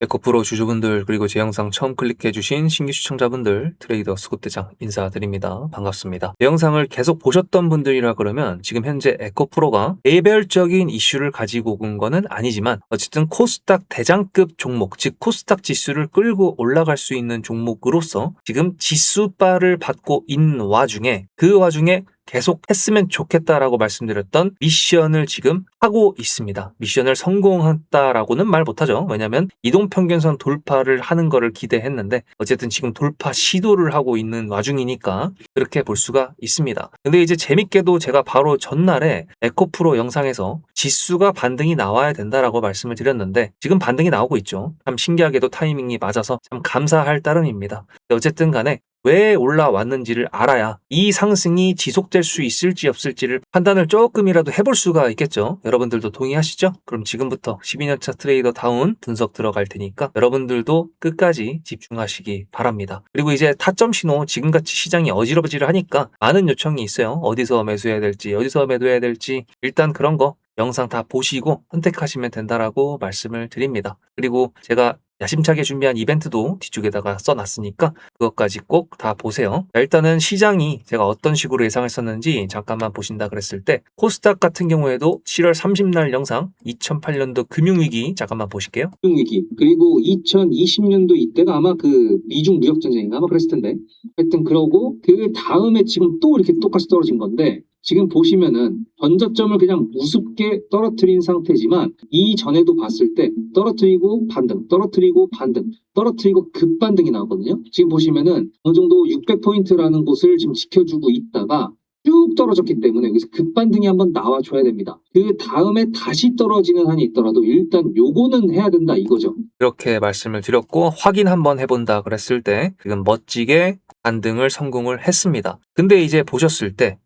에코프로 주주분들 그리고 제 영상 처음 클릭해주신 신규 시청자분들 트레이더 수급대장 인사드립니다. 반갑습니다. 이 영상을 계속 보셨던 분들이라 그러면 지금 현재 에코프로가 개별적인 이슈를 가지고 온 거는 아니지만 어쨌든 코스닥 대장급 종목 즉 코스닥 지수를 끌고 올라갈 수 있는 종목으로서 지금 지수바를 받고 있는 와중에 그 와중에 계속 했으면 좋겠다라고 말씀드렸던 미션을 지금 하고 있습니다. 미션을 성공했다라고는 말 못하죠. 왜냐하면 이동평균선 돌파를 하는 거를 기대했는데 어쨌든 지금 돌파 시도를 하고 있는 와중이니까 그렇게 볼 수가 있습니다. 근데 이제 재밌게도 제가 바로 전날에 에코프로 영상에서 지수가 반등이 나와야 된다라고 말씀을 드렸는데 지금 반등이 나오고 있죠. 참 신기하게도 타이밍이 맞아서 참 감사할 따름입니다. 어쨌든 간에 왜 올라왔는지를 알아야 이 상승이 지속될 수 있을지 없을지를 판단을 조금이라도 해볼 수가 있겠죠. 여러분들도 동의하시죠? 그럼 지금부터 12년차 트레이더 다운 분석 들어갈 테니까 여러분들도 끝까지 집중하시기 바랍니다. 그리고 이제 타점 신호 지금같이 시장이 어지러지를 하니까 많은 요청이 있어요. 어디서 매수해야 될지 어디서 매도해야 될지 일단 그런 거 영상 다 보시고 선택하시면 된다라고 말씀을 드립니다. 그리고 제가 야심차게 준비한 이벤트도 뒤쪽에다가 써놨으니까 그것까지 꼭 다 보세요. 자, 일단은 시장이 제가 어떤 식으로 예상했었는지 잠깐만 보신다 그랬을 때 코스닥 같은 경우에도 7월 30날 영상 2008년도 금융위기 잠깐만 보실게요. 금융위기 그리고 2020년도 이때가 아마 그 미중 무역전쟁인가 아마 그랬을 텐데 하여튼 그러고 그 다음에 지금 또 이렇게 똑같이 떨어진 건데 지금 보시면은 전저점을 그냥 우습게 떨어뜨린 상태지만 이전에도 봤을 때 떨어뜨리고 반등 떨어뜨리고 반등 떨어뜨리고 급반등이 나오거든요. 지금 보시면은 어느 정도 600포인트라는 곳을 지금 지켜주고 있다가 쭉 떨어졌기 때문에 여기서 급반등이 한번 나와줘야 됩니다. 그 다음에 다시 떨어지는 한이 있더라도 일단 요거는 해야 된다 이거죠. 이렇게 말씀을 드렸고 확인 한번 해본다 그랬을 때 지금 멋지게 반등을 성공을 했습니다. 근데 이제 보셨을 때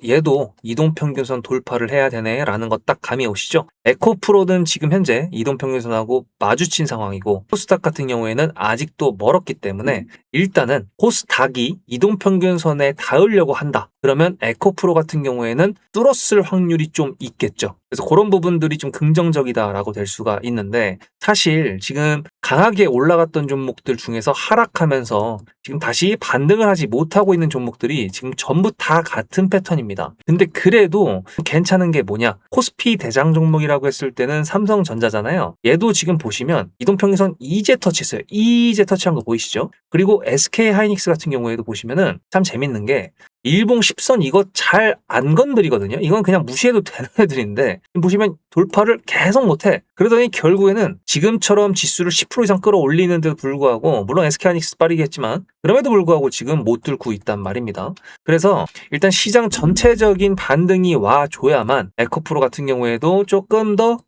얘도 이동평균선 돌파를 해야 되네 라는 거 딱 감이 오시죠? 에코프로는 지금 현재 이동평균선하고 마주친 상황이고 코스닥 같은 경우에는 아직도 멀었기 때문에 일단은 코스닥이 이동평균선에 닿으려고 한다. 그러면 에코프로 같은 경우에는 뚫었을 확률이 좀 있겠죠. 그래서 그런 부분들이 좀 긍정적이다라고 될 수가 있는데 사실 지금 강하게 올라갔던 종목들 중에서 하락하면서 지금 다시 반등을 하지 못하고 있는 종목들이 지금 전부 다 같은 패턴입니다. 근데 그래도 괜찮은 게 뭐냐? 코스피 대장 종목이라고 했을 때는 삼성전자잖아요. 얘도 지금 보시면 이동평균선 이제 터치했어요. 이제 터치한 거 보이시죠? 그리고 SK하이닉스 같은 경우에도 보시면은 참 재밌는 게 일봉 10선 이거 잘 안 건드리거든요. 이건 그냥 무시해도 되는 애들인데 보시면 돌파를 계속 못해. 그러더니 결국에는 지금처럼 지수를 10% 이상 끌어올리는데도 불구하고 물론 SK하이닉스 빠르겠지만 그럼에도 불구하고 지금 못 들고 있단 말입니다. 그래서 일단 시장 전체적인 반등이 와줘야만 에코프로 같은 경우에도 조금 더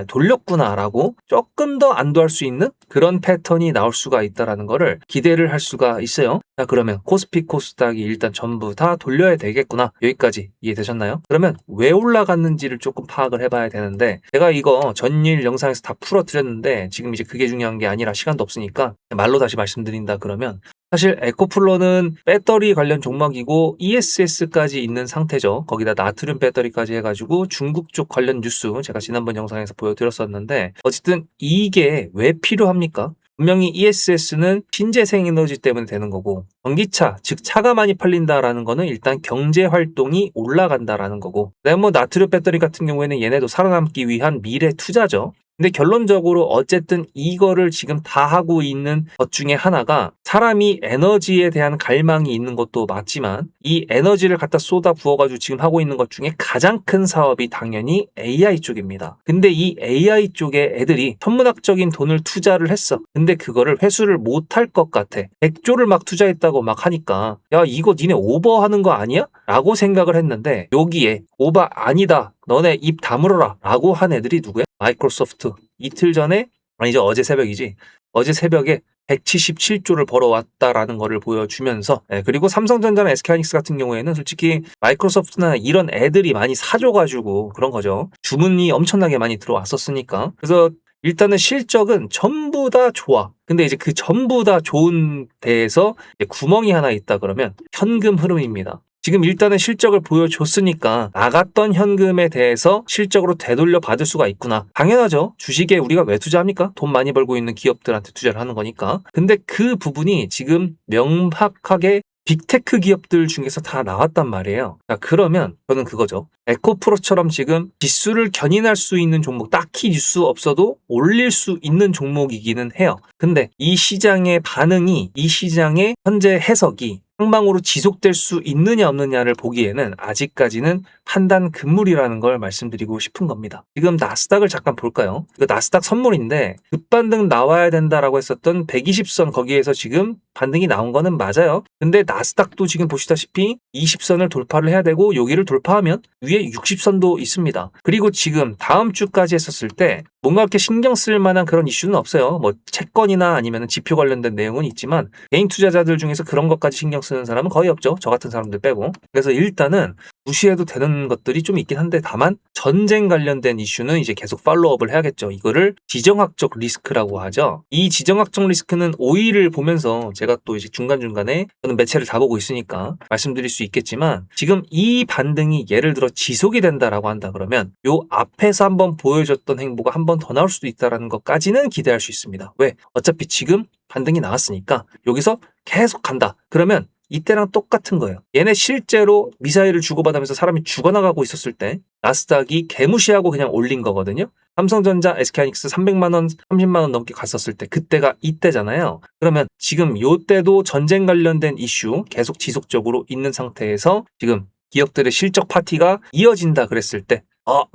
돌렸구나라고 조금 더 안도할 수 있는 그런 패턴이 나올 수가 있다라는 거를 기대를 할 수가 있어요. 자, 그러면 코스피 코스닥이 일단 전부 다 돌려야 되겠구나. 여기까지 이해되셨나요? 그러면 왜 올라갔는지를 조금 파악을 해봐야 되는데 제가 이거 전일 영상에서 다 풀어드렸는데 지금 이제 그게 중요한 게 아니라 시간도 없으니까 말로 다시 말씀드린다 그러면 사실 에코플러는 배터리 관련 종목이고 ESS까지 있는 상태죠. 거기다 나트륨 배터리까지 해가지고 중국 쪽 관련 뉴스 제가 지난번 영상에서 보여드렸었는데 어쨌든 이게 왜 필요합니까? 분명히 ESS는 신재생 에너지 때문에 되는 거고 전기차, 즉 차가 많이 팔린다라는 거는 일단 경제 활동이 올라간다라는 거고 그다음에 뭐 나트륨 배터리 같은 경우에는 얘네도 살아남기 위한 미래 투자죠. 근데 결론적으로 어쨌든 이거를 지금 다 하고 있는 것 중에 하나가 사람이 에너지에 대한 갈망이 있는 것도 맞지만 이 에너지를 갖다 쏟아 부어가지고 지금 하고 있는 것 중에 가장 큰 사업이 당연히 AI 쪽입니다. 근데 이 AI 쪽에 애들이 천문학적인 돈을 투자를 했어. 근데 그거를 회수를 못할 것 같아. 100조를 막 투자했다고 막 하니까 야 이거 니네 오버하는 거 아니야? 라고 생각을 했는데 여기에 오버 아니다. 너네 입 다물어라 라고 한 애들이 누구야? 마이크로소프트. 이틀 전에 아니죠 어제 새벽이지. 어제 새벽에 177조를 벌어왔다라는 거를 보여주면서 그리고 삼성전자나 SK하이닉스 같은 경우에는 솔직히 마이크로소프트나 이런 애들이 많이 사줘가지고 그런 거죠. 주문이 엄청나게 많이 들어왔었으니까. 그래서 일단은 실적은 전부 다 좋아. 근데 이제 그 전부 다 좋은 데에서 구멍이 하나 있다 그러면 현금 흐름입니다. 지금 일단은 실적을 보여줬으니까 나갔던 현금에 대해서 실적으로 되돌려 받을 수가 있구나. 당연하죠. 주식에 우리가 왜 투자합니까? 돈 많이 벌고 있는 기업들한테 투자를 하는 거니까. 근데 그 부분이 지금 명확하게 빅테크 기업들 중에서 다 나왔단 말이에요. 자, 그러면 저는 그거죠. 에코프로처럼 지금 지수를 견인할 수 있는 종목, 딱히 뉴스 없어도 올릴 수 있는 종목이기는 해요. 근데 이 시장의 반응이, 이 시장의 현재 해석이 상방으로 지속될 수 있느냐 없느냐를 보기에는 아직까지는 판단 금물이라는 걸 말씀드리고 싶은 겁니다. 지금 나스닥을 잠깐 볼까요? 이거 나스닥 선물인데 급반등 나와야 된다라고 했었던 120선 거기에서 지금 반등이 나온 거는 맞아요. 근데 나스닥도 지금 보시다시피 20선을 돌파를 해야 되고 여기를 돌파하면 위에 60선도 있습니다. 그리고 지금 다음 주까지 했었을 때 뭔가 이렇게 신경 쓸 만한 그런 이슈는 없어요. 뭐 채권이나 아니면 지표 관련된 내용은 있지만 개인 투자자들 중에서 그런 것까지 신경 쓰는 사람은 거의 없죠. 저 같은 사람들 빼고. 그래서 일단은 무시해도 되는 것들이 좀 있긴 한데 다만 전쟁 관련된 이슈는 이제 계속 팔로우업을 해야겠죠. 이거를 지정학적 리스크라고 하죠. 이 지정학적 리스크는 오일을 보면서 제가 또 이제 중간중간에 저는 매체를 다 보고 있으니까 말씀드릴 수 있겠지만 지금 이 반등이 예를 들어 지속이 된다라고 한다 그러면 요 앞에서 한번 보여줬던 행보가 한 번 더 나올 수도 있다라는 것까지는 기대할 수 있습니다. 왜? 어차피 지금 반등이 나왔으니까 여기서 계속 간다. 그러면 이때랑 똑같은 거예요. 얘네 실제로 미사일을 주고받으면서 사람이 죽어나가고 있었을 때 나스닥이 개무시하고 그냥 올린 거거든요. 삼성전자, SK하이닉스 300만 원, 30만 원 넘게 갔었을 때 그때가 이때잖아요. 그러면 지금 요때도 전쟁 관련된 이슈 계속 지속적으로 있는 상태에서 지금 기업들의 실적 파티가 이어진다 그랬을 때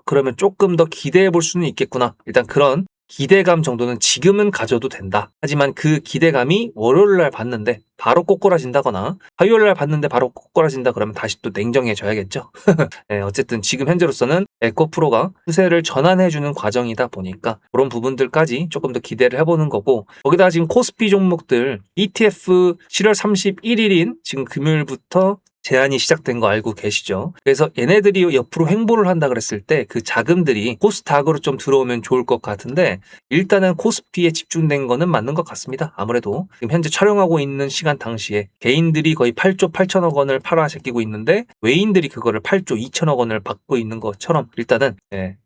그러면 조금 더 기대해 볼 수는 있겠구나. 일단 그런 기대감 정도는 지금은 가져도 된다. 하지만 그 기대감이 월요일날 봤는데 바로 꼬꾸라진다거나 화요일날 봤는데 바로 꼬꾸라진다 그러면 다시 또 냉정해져야겠죠. 네, 어쨌든 지금 현재로서는 에코프로가 추세를 전환해주는 과정이다 보니까 그런 부분들까지 조금 더 기대를 해보는 거고 거기다가 지금 코스피 종목들 ETF 7월 31일인 지금 금요일부터 제한이 시작된 거 알고 계시죠? 그래서 얘네들이 옆으로 횡보를 한다 그랬을 때 그 자금들이 코스닥으로 좀 들어오면 좋을 것 같은데 일단은 코스피에 집중된 거는 맞는 것 같습니다. 아무래도 지금 현재 촬영하고 있는 시간 당시에 개인들이 거의 8조 8천억 원을 팔아새끼고 있는데 외인들이 그거를 8조 2천억 원을 받고 있는 것처럼 일단은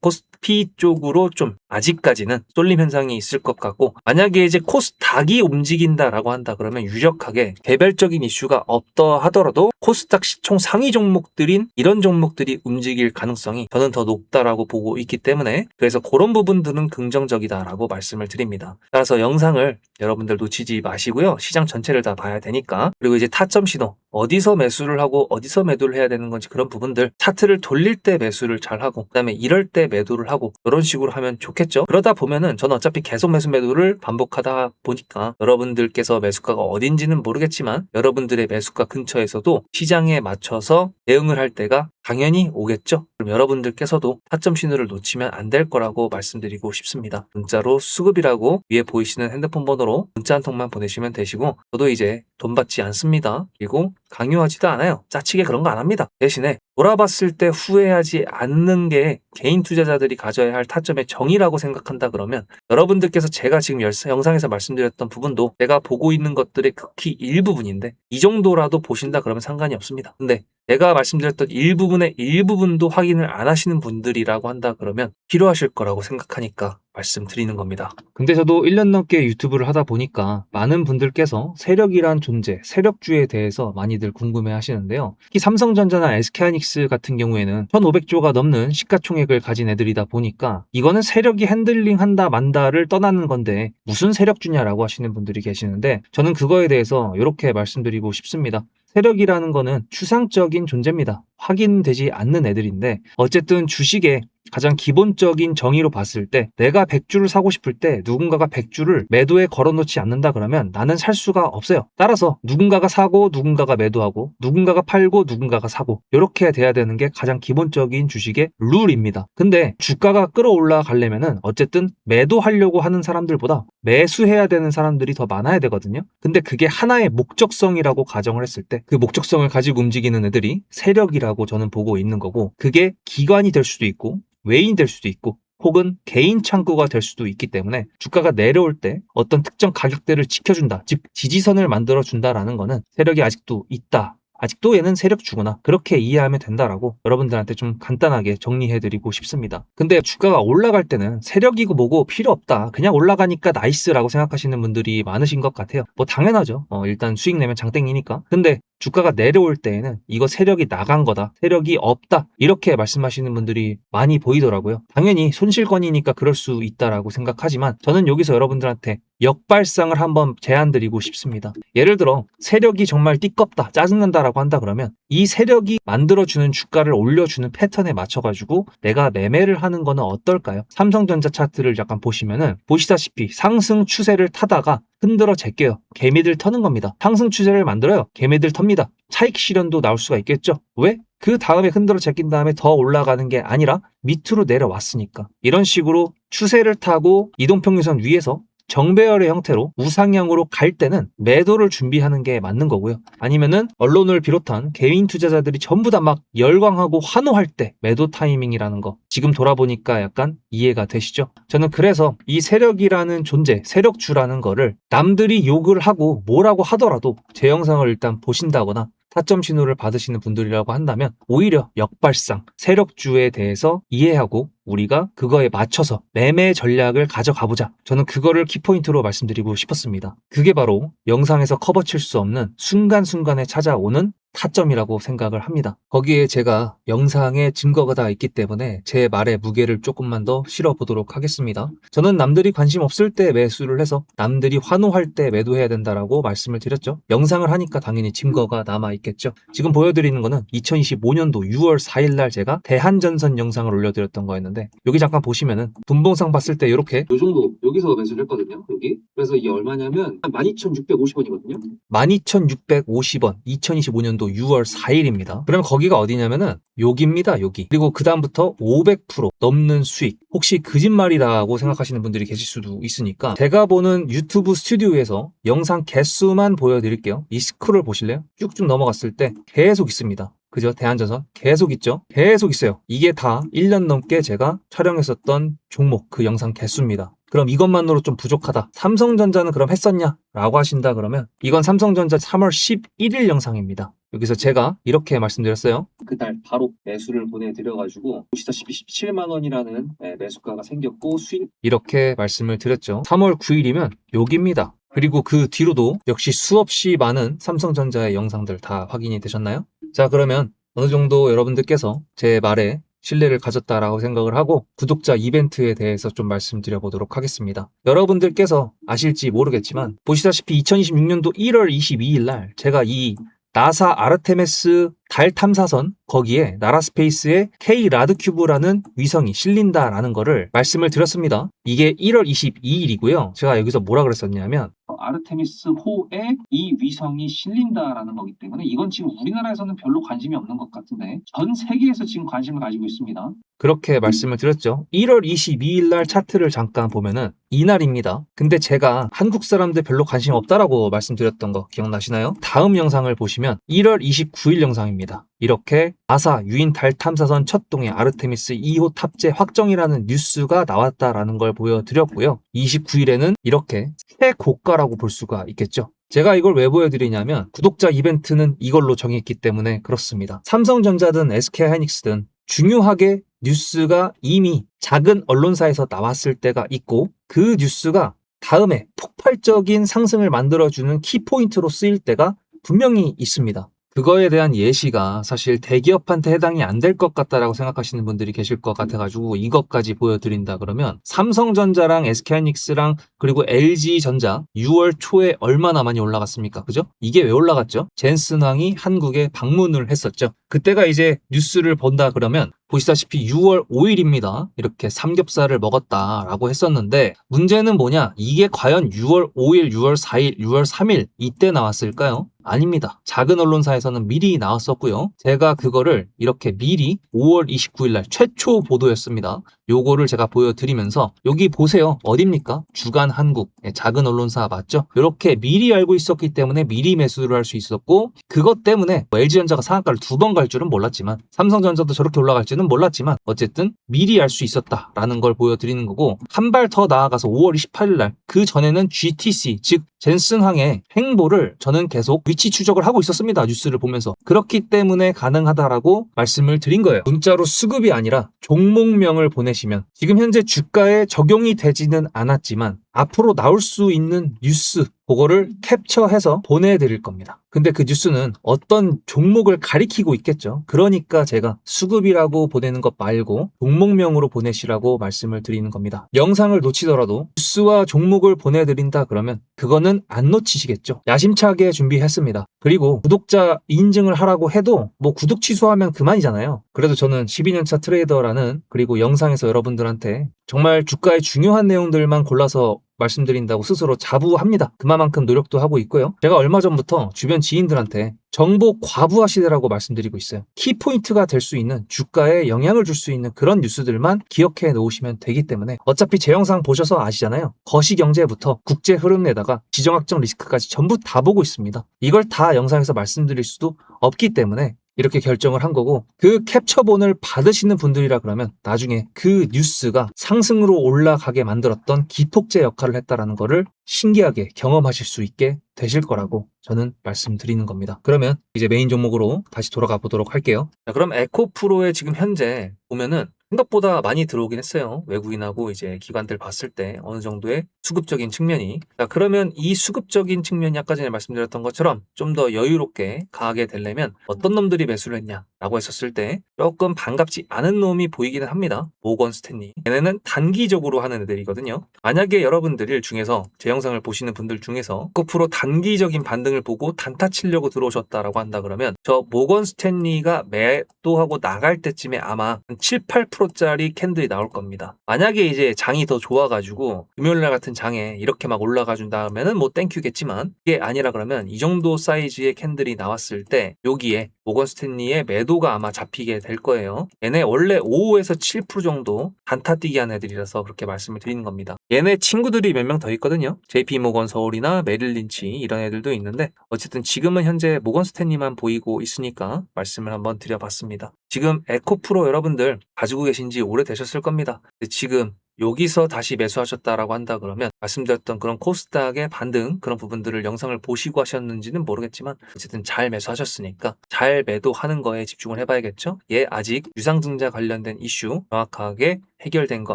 코스피 쪽으로 좀 아직까지는 쏠림 현상이 있을 것 같고 만약에 이제 코스닥이 움직인다라고 한다 그러면 유력하게 개별적인 이슈가 없다 하더라도 코스닥 시총 상위 종목들인 이런 종목들이 움직일 가능성이 저는 더 높다라고 보고 있기 때문에 그래서 그런 부분들은 긍정적이다라고 말씀을 드립니다. 따라서 영상을 여러분들 놓치지 마시고요. 시장 전체를 다 봐야 되니까 그리고 이제 타점 신호 어디서 매수를 하고 어디서 매도를 해야 되는 건지 그런 부분들 차트를 돌릴 때 매수를 잘 하고 그다음에 이럴 때 매도를 하고 이런 식으로 하면 좋겠죠. 그러다 보면은 저는 어차피 계속 매수 매도를 반복하다 보니까 여러분들께서 매수가가 어딘지는 모르겠지만 여러분들의 매수가 근처에서도 시장에 맞춰서 대응을 할 때가 당연히 오겠죠. 그럼 여러분들께서도 타점 신호를 놓치면 안 될 거라고 말씀드리고 싶습니다. 문자로 수급이라고 위에 보이시는 핸드폰 번호로 문자 한 통만 보내시면 되시고 저도 이제 돈 받지 않습니다. 그리고 강요하지도 않아요. 짜치게 그런 거 안 합니다. 대신에 돌아봤을 때 후회하지 않는 게 개인 투자자들이 가져야 할 타점의 정의라고 생각한다 그러면 여러분들께서 제가 지금 영상에서 말씀드렸던 부분도 제가 보고 있는 것들의 극히 일부분인데 이 정도라도 보신다 그러면 상관이 없습니다. 근데 제가 말씀드렸던 일부분의 일부분도 확인을 안 하시는 분들이라고 한다 그러면 필요하실 거라고 생각하니까 말씀드리는 겁니다. 근데 저도 1년 넘게 유튜브를 하다 보니까 많은 분들께서 세력이란 존재, 세력주에 대해서 많이들 궁금해 하시는데요. 특히 삼성전자나 SK하이닉스 같은 경우에는 1,500조가 넘는 시가총액을 가진 애들이다 보니까 이거는 세력이 핸들링 한다 만다를 떠나는 건데 무슨 세력주냐라고 하시는 분들이 계시는데 저는 그거에 대해서 이렇게 말씀드리고 싶습니다. 세력이라는 거는 추상적인 존재입니다. 확인되지 않는 애들인데 어쨌든 주식에 가장 기본적인 정의로 봤을 때 내가 100주를 사고 싶을 때 누군가가 100주를 매도에 걸어놓지 않는다 그러면 나는 살 수가 없어요. 따라서 누군가가 사고 누군가가 매도하고 누군가가 팔고 누군가가 사고 이렇게 돼야 되는 게 가장 기본적인 주식의 룰입니다. 근데 주가가 끌어올라 가려면은 어쨌든 매도하려고 하는 사람들보다 매수해야 되는 사람들이 더 많아야 되거든요. 근데 그게 하나의 목적성이라고 가정을 했을 때 그 목적성을 가지고 움직이는 애들이 세력이라고 저는 보고 있는 거고 그게 기관이 될 수도 있고 외인 될 수도 있고 혹은 개인 창구가 될 수도 있기 때문에 주가가 내려올 때 어떤 특정 가격대를 지켜준다, 즉 지지선을 만들어준다라는 거는 세력이 아직도 있다 아직도 얘는 세력주구나. 그렇게 이해하면 된다라고 여러분들한테 좀 간단하게 정리해드리고 싶습니다. 근데 주가가 올라갈 때는 세력이고 뭐고 필요 없다. 그냥 올라가니까 나이스라고 생각하시는 분들이 많으신 것 같아요. 뭐 당연하죠. 일단 수익 내면 장땡이니까. 근데 주가가 내려올 때에는 이거 세력이 나간 거다. 세력이 없다. 이렇게 말씀하시는 분들이 많이 보이더라고요. 당연히 손실권이니까 그럴 수 있다라고 생각하지만 저는 여기서 여러분들한테 역발상을 한번 제안드리고 싶습니다. 예를 들어 세력이 정말 띠껍다, 짜증난다라고 한다 그러면 이 세력이 만들어주는 주가를 올려주는 패턴에 맞춰가지고 내가 매매를 하는 거는 어떨까요? 삼성전자 차트를 약간 보시면은 보시다시피 상승 추세를 타다가 흔들어 제껴요. 개미들 터는 겁니다. 상승 추세를 만들어요. 개미들 텁니다. 차익 실현도 나올 수가 있겠죠. 왜? 그 다음에 흔들어 제낀 다음에 더 올라가는 게 아니라 밑으로 내려왔으니까. 이런 식으로 추세를 타고 이동평균선 위에서 정배열의 형태로 우상향으로 갈 때는 매도를 준비하는 게 맞는 거고요. 아니면은 언론을 비롯한 개인 투자자들이 전부 다 막 열광하고 환호할 때 매도 타이밍이라는 거 지금 돌아보니까 약간 이해가 되시죠? 저는 그래서 이 세력이라는 존재, 세력주라는 거를 남들이 욕을 하고 뭐라고 하더라도 제 영상을 일단 보신다거나 타점 신호를 받으시는 분들이라고 한다면 오히려 역발상, 세력주에 대해서 이해하고 우리가 그거에 맞춰서 매매 전략을 가져가보자. 저는 그거를 키포인트로 말씀드리고 싶었습니다. 그게 바로 영상에서 커버칠 수 없는 순간순간에 찾아오는 타점이라고 생각을 합니다. 거기에 제가 영상에 증거가 다 있기 때문에 제 말의 무게를 조금만 더 실어보도록 하겠습니다. 저는 남들이 관심 없을 때 매수를 해서 남들이 환호할 때 매도해야 된다라고 말씀을 드렸죠. 영상을 하니까 당연히 증거가 남아있겠죠. 지금 보여드리는 거는 2025년도 6월 4일 날 제가 대한전선 영상을 올려드렸던 거였는데 여기 잠깐 보시면은 분봉상 봤을 때 이렇게 요 정도 여기서 매수를 했거든요. 여기. 그래서 이게 얼마냐면 12,650원이거든요. 12,650원 2025년도 6월 4일입니다. 그럼 거기가 어디냐면은 여기입니다. 여기. 그리고 그 다음부터 500% 넘는 수익. 혹시 거짓말이라고 생각하시는 분들이 계실 수도 있으니까 제가 보는 유튜브 스튜디오에서 영상 개수만 보여드릴게요. 이 스크롤 보실래요? 쭉쭉 넘어갔을 때 계속 있습니다. 그죠? 대한전선 계속 있죠? 계속 있어요. 이게 다 1년 넘게 제가 촬영했었던 종목 그 영상 개수입니다. 그럼 이것만으로 좀 부족하다. 삼성전자는 그럼 했었냐? 라고 하신다 그러면 이건 삼성전자 3월 11일 영상입니다. 여기서 제가 이렇게 말씀드렸어요. 그날 바로 매수를 보내드려가지고 보시다시피 17만 원이라는 매수가가 생겼고 수익 이렇게 말씀을 드렸죠. 3월 9일이면 여기입니다. 그리고 그 뒤로도 역시 수없이 많은 삼성전자의 영상들 다 확인이 되셨나요? 자, 그러면 어느 정도 여러분들께서 제 말에 신뢰를 가졌다라고 생각을 하고 구독자 이벤트에 대해서 좀 말씀드려 보도록 하겠습니다. 여러분들께서 아실지 모르겠지만 보시다시피 2026년도 1월 22일 날 제가 이 나사 아르테미스 달 탐사선 거기에 나라스페이스의 K 라드큐브라는 위성이 실린다라는 거를 말씀을 드렸습니다. 이게 1월 22일이고요. 제가 여기서 뭐라 그랬었냐면 아르테미스 호에 이 위성이 실린다라는 거기 때문에 이건 지금 우리나라에서는 별로 관심이 없는 것 같은데 전 세계에서 지금 관심을 가지고 있습니다. 그렇게 말씀을 드렸죠. 1월 22일 날 차트를 잠깐 보면은 이날입니다. 근데 제가 한국 사람들 별로 관심 없다라고 말씀드렸던 거 기억나시나요? 다음 영상을 보시면 1월 29일 영상입니다. 이렇게 나사 유인 달 탐사선 첫 동의 아르테미스 2호 탑재 확정이라는 뉴스가 나왔다라는 걸 보여드렸고요. 29일에는 이렇게 최고가라고 볼 수가 있겠죠. 제가 이걸 왜 보여드리냐면 구독자 이벤트는 이걸로 정했기 때문에 그렇습니다. 삼성전자든 SK하이닉스든 중요하게 뉴스가 이미 작은 언론사에서 나왔을 때가 있고 그 뉴스가 다음에 폭발적인 상승을 만들어주는 키포인트로 쓰일 때가 분명히 있습니다. 그거에 대한 예시가 사실 대기업한테 해당이 안 될 것 같다라고 생각하시는 분들이 계실 것 같아가지고 이것까지 보여드린다 그러면 삼성전자랑 SK하이닉스랑 그리고 LG전자 6월 초에 얼마나 많이 올라갔습니까? 그죠? 이게 왜 올라갔죠? 젠슨왕이 한국에 방문을 했었죠. 그때가 이제 뉴스를 본다 그러면 보시다시피 6월 5일입니다. 이렇게 삼겹살을 먹었다라고 했었는데 문제는 뭐냐? 이게 과연 6월 5일, 6월 4일, 6월 3일 이때 나왔을까요? 아닙니다. 작은 언론사에서는 미리 나왔었고요. 제가 그거를 이렇게 미리 5월 29일 날 최초 보도였습니다. 요거를 제가 보여드리면서 여기 보세요. 어딥니까? 주간 한국. 작은 언론사 맞죠? 이렇게 미리 알고 있었기 때문에 미리 매수를 할 수 있었고 그것 때문에 LG전자가 상한가를 2번 갈 줄은 몰랐지만 삼성전자도 저렇게 올라갈지는 몰랐지만 어쨌든 미리 알 수 있었다라는 걸 보여드리는 거고 한 발 더 나아가서 5월 28일 날 그 전에는 GTC 즉 젠슨항의 행보를 저는 계속 위치 추적을 하고 있었습니다. 뉴스를 보면서. 그렇기 때문에 가능하다라고 말씀을 드린 거예요. 문자로 수급이 아니라 종목명을 보내시면 지금 현재 주가에 적용이 되지는 않았지만 앞으로 나올 수 있는 뉴스 그거를 캡처해서 보내드릴 겁니다. 근데 그 뉴스는 어떤 종목을 가리키고 있겠죠. 그러니까 제가 수급이라고 보내는 것 말고 종목명으로 보내시라고 말씀을 드리는 겁니다. 영상을 놓치더라도 뉴스와 종목을 보내드린다 그러면 그거는 안 놓치시겠죠. 야심차게 준비했습니다. 그리고 구독자 인증을 하라고 해도 뭐 구독 취소하면 그만이잖아요. 그래도 저는 12년차 트레이더라는 그리고 영상에서 여러분들한테 정말 주가의 중요한 내용들만 골라서 말씀드린다고 스스로 자부합니다. 그만큼 노력도 하고 있고요. 제가 얼마 전부터 주변 지인들한테 정보 과부하시대라고 말씀드리고 있어요. 키포인트가 될 수 있는 주가에 영향을 줄 수 있는 그런 뉴스들만 기억해 놓으시면 되기 때문에 어차피 제 영상 보셔서 아시잖아요. 거시경제부터 국제 흐름에다가 지정학적 리스크까지 전부 다 보고 있습니다. 이걸 다 영상에서 말씀드릴 수도 없기 때문에 이렇게 결정을 한 거고 그 캡처본을 받으시는 분들이라 그러면 나중에 그 뉴스가 상승으로 올라가게 만들었던 기폭제 역할을 했다라는 거를 신기하게 경험하실 수 있게 되실 거라고 저는 말씀드리는 겁니다. 그러면 이제 메인 종목으로 다시 돌아가 보도록 할게요. 자, 그럼 에코프로에 지금 현재 보면은 생각보다 많이 들어오긴 했어요. 외국인하고 이제 기관들 봤을 때 어느 정도의 수급적인 측면이. 자, 그러면 이 수급적인 측면이 아까 전에 말씀드렸던 것처럼 좀 더 여유롭게 가게 되려면 어떤 놈들이 매수를 했냐라고 했었을 때 조금 반갑지 않은 놈이 보이기는 합니다. 모건 스탠리. 얘네는 단기적으로 하는 애들이거든요. 만약에 여러분들 중에서 제 영상을 보시는 분들 중에서 에코프로 단기적인 반등을 보고 단타 치려고 들어오셨다라고 한다 그러면 저 모건 스탠리가 매도하고 나갈 때쯤에 아마 7, 8%짜리 캔들이 나올 겁니다. 만약에 이제 장이 더 좋아가지고 금요일날 같은 장에 이렇게 막 올라가 준다면은 뭐 땡큐겠지만 이게 아니라 그러면 이 정도 사이즈의 캔들이 나왔을 때 여기에 모건 스탠리의 매도가 아마 잡히게 될 거예요. 얘네 원래 5에서 7% 정도 단타 뛰기 한 애들이라서 그렇게 말씀을 드리는 겁니다. 얘네 친구들이 몇 명 더 있거든요. JP 모건 서울이나 메릴 린치 이런 애들도 있는데 어쨌든 지금은 현재 모건 스탠리만 보이고 있으니까 말씀을 한번 드려봤습니다. 지금 에코프로 여러분들 가지고 계신 지 오래되셨을 겁니다. 지금 여기서 다시 매수하셨다라고 한다 그러면 말씀드렸던 그런 코스닥의 반등 그런 부분들을 영상을 보시고 하셨는지는 모르겠지만 어쨌든 잘 매수하셨으니까 잘 매도하는 거에 집중을 해봐야겠죠. 얘 아직 유상증자 관련된 이슈 정확하게 해결된 거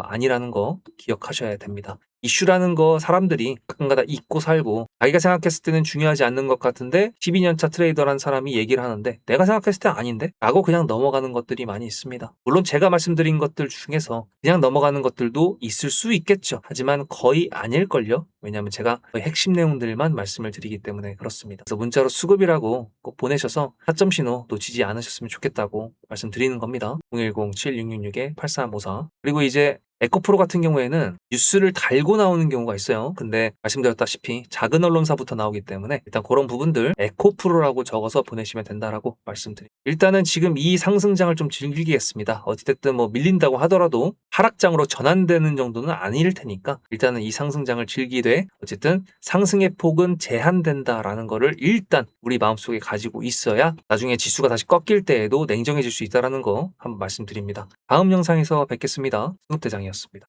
아니라는 거 기억하셔야 됩니다. 이슈라는 거 사람들이 가끔가다 잊고 살고 자기가 생각했을 때는 중요하지 않는 것 같은데 12년차 트레이더란 사람이 얘기를 하는데 내가 생각했을 때 아닌데? 라고 그냥 넘어가는 것들이 많이 있습니다. 물론 제가 말씀드린 것들 중에서 그냥 넘어가는 것들도 있을 수 있겠죠. 하지만 거의 아닐걸요. 왜냐하면 제가 거의 핵심 내용들만 말씀을 드리기 때문에 그렇습니다. 그래서 문자로 수급이라고 꼭 보내셔서 타점 신호 놓치지 않으셨으면 좋겠다고 말씀드리는 겁니다. 010-7666-8354 그리고 이제 에코프로 같은 경우에는 뉴스를 달고 나오는 경우가 있어요. 근데 말씀드렸다시피 작은 언론사부터 나오기 때문에 일단 그런 부분들 에코프로라고 적어서 보내시면 된다라고 말씀드립니다. 일단은 지금 이 상승장을 좀 즐기겠습니다. 어찌됐든 뭐 밀린다고 하더라도 하락장으로 전환되는 정도는 아닐 테니까 일단은 이 상승장을 즐기되 어쨌든 상승의 폭은 제한된다라는 거를 일단 우리 마음속에 가지고 있어야 나중에 지수가 다시 꺾일 때에도 냉정해질 수 있다는 거 한번 말씀드립니다. 다음 영상에서 뵙겠습니다. 승급대장이었습니다.